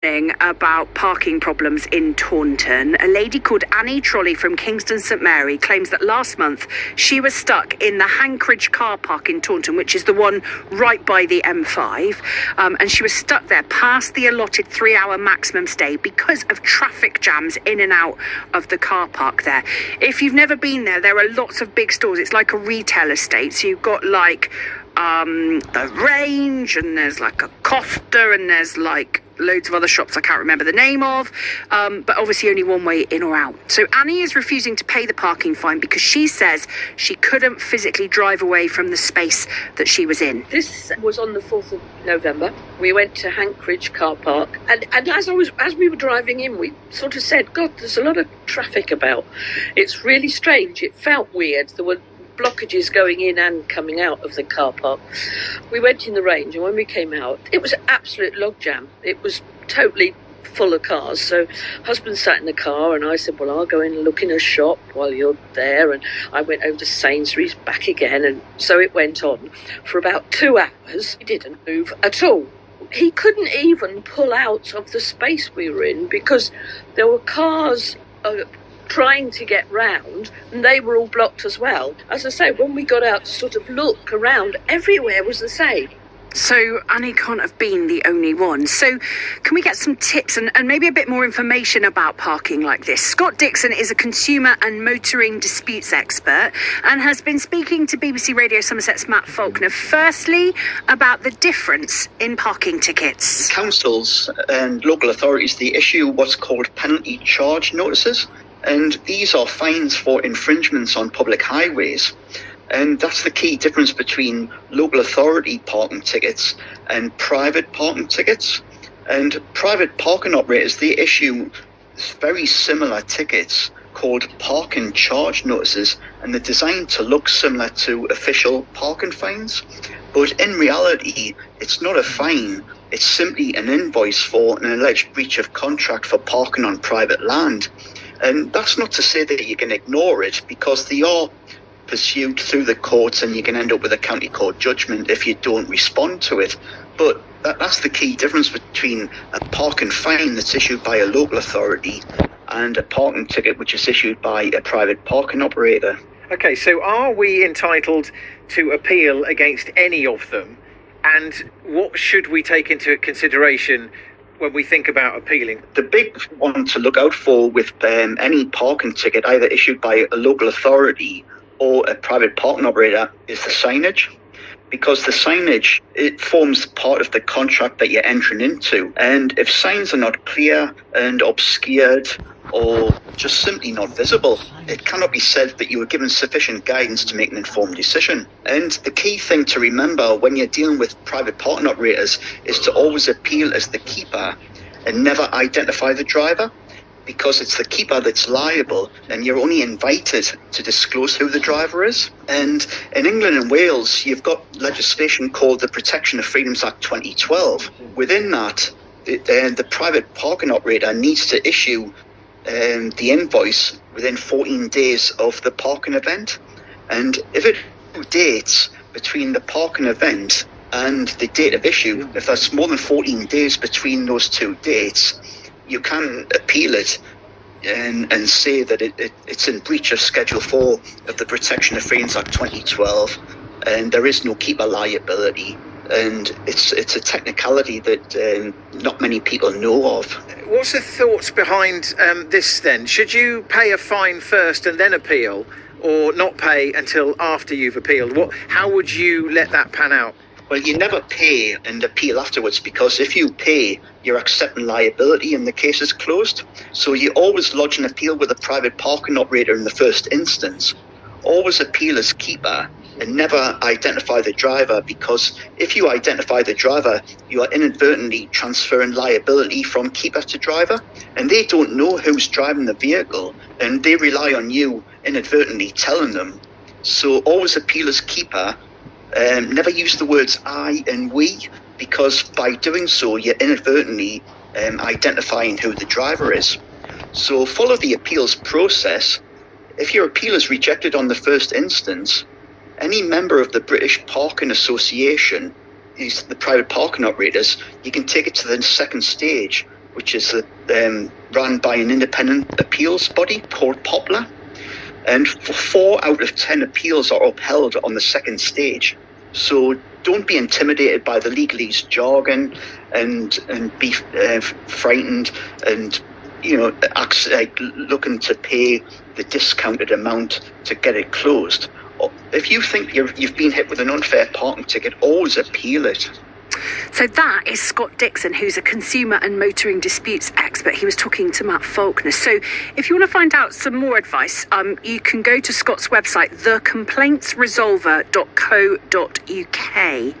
About parking problems in Taunton. A lady called Annie Trolley from Kingston St Mary claims that last month she was stuck in the Hankridge car park in Taunton, which is the one right by the M5, and she was stuck there past the allotted 3-hour maximum stay because of traffic jams in and out of the car park there. If you've never been there, there are lots of big stores. It's like a retail estate, so you've got like the Range, and there's like a Costa, and there's like loads of other shops I can't remember the name of, but obviously only one way in or out. So Annie is refusing to pay the parking fine because she says she couldn't physically drive away from the space that she was in. This was on the 4th of November. We went to Hankridge car park, and as we were driving in, we sort of said, God, there's a lot of traffic about. It's really strange. It felt weird. There were blockages going in and coming out of the car park. We went in the Range, and when we came out, it was an absolute logjam. It was totally full of cars. So husband sat in the car, and I said, well, I'll go in and look in a shop while you're there. And I went over to Sainsbury's, back again, and so it went on for about 2 hours. He didn't move at all. He couldn't even pull out of the space we were in because there were cars trying to get round, and they were all blocked as well. As I say, when we got out to sort of look around, everywhere was the same. So Annie can't have been the only one. So can we get some tips and maybe a bit more information about parking like this? Scott Dixon is a consumer and motoring disputes expert and has been speaking to BBC Radio Somerset's Matt Faulkner, firstly about the difference in parking tickets. Councils and local authorities, they issue what's called penalty charge notices, and these are fines for infringements on public highways. And that's the key difference between local authority parking tickets and private parking tickets. And private parking operators, they issue very similar tickets called parking charge notices, and they're designed to look similar to official parking fines. But in reality, it's not a fine. It's simply an invoice for an alleged breach of contract for parking on private land. And that's not to say that you can ignore it, because they are pursued through the courts, and you can end up with a county court judgment if you don't respond to it. But that's the key difference between a parking fine that's issued by a local authority and a parking ticket which is issued by a private parking operator. Okay, so are we entitled to appeal against any of them? And what should we take into consideration when we think about appealing? The big one to look out for with any parking ticket, either issued by a local authority or a private parking operator, is the signage. Because the signage, it forms part of the contract that you're entering into. And if signs are not clear and obscured or just simply not visible, it cannot be said that you were given sufficient guidance to make an informed decision. And the key thing to remember when you're dealing with private parking operators is to always appeal as the keeper and never identify the driver, because it's the keeper that's liable, and you're only invited to disclose who the driver is. And in England and Wales, you've got legislation called the Protection of Freedoms Act 2012. Within that, the private parking operator needs to issue the invoice within 14 days of the parking event. And if it dates between the parking event and the date of issue, if there's more than 14 days between those two dates, you can appeal it and say that it's in breach of Schedule 4 of the Protection of Freedoms Act 2012, and there is no keeper liability. And it's a technicality that not many people know of. What's the thoughts behind this then? Should you pay a fine first and then appeal, or not pay until after you've appealed? How would you let that pan out? Well, you never pay and appeal afterwards, because if you pay, you're accepting liability and the case is closed. So you always lodge an appeal with a private parking operator in the first instance. Always appeal as keeper and never identify the driver, because if you identify the driver, you are inadvertently transferring liability from keeper to driver, and they don't know who's driving the vehicle, and they rely on you inadvertently telling them. So always appeal as keeper. Never use the words I and we, because by doing so, you're inadvertently identifying who the driver is. So follow the appeals process. If your appeal is rejected on the first instance, any member of the British Parking Association, the private parking operators, you can take it to the second stage, which is run by an independent appeals body called Poplar. And 4 out of 10 appeals are upheld on the second stage. So don't be intimidated by the legalese jargon and be frightened and looking to pay the discounted amount to get it closed. If you think you've been hit with an unfair parking ticket, always appeal it. So that is Scott Dixon, who's a consumer and motoring disputes expert. He was talking to Matt Faulkner. So if you want to find out some more advice, you can go to Scott's website, thecomplaintsresolver.co.uk.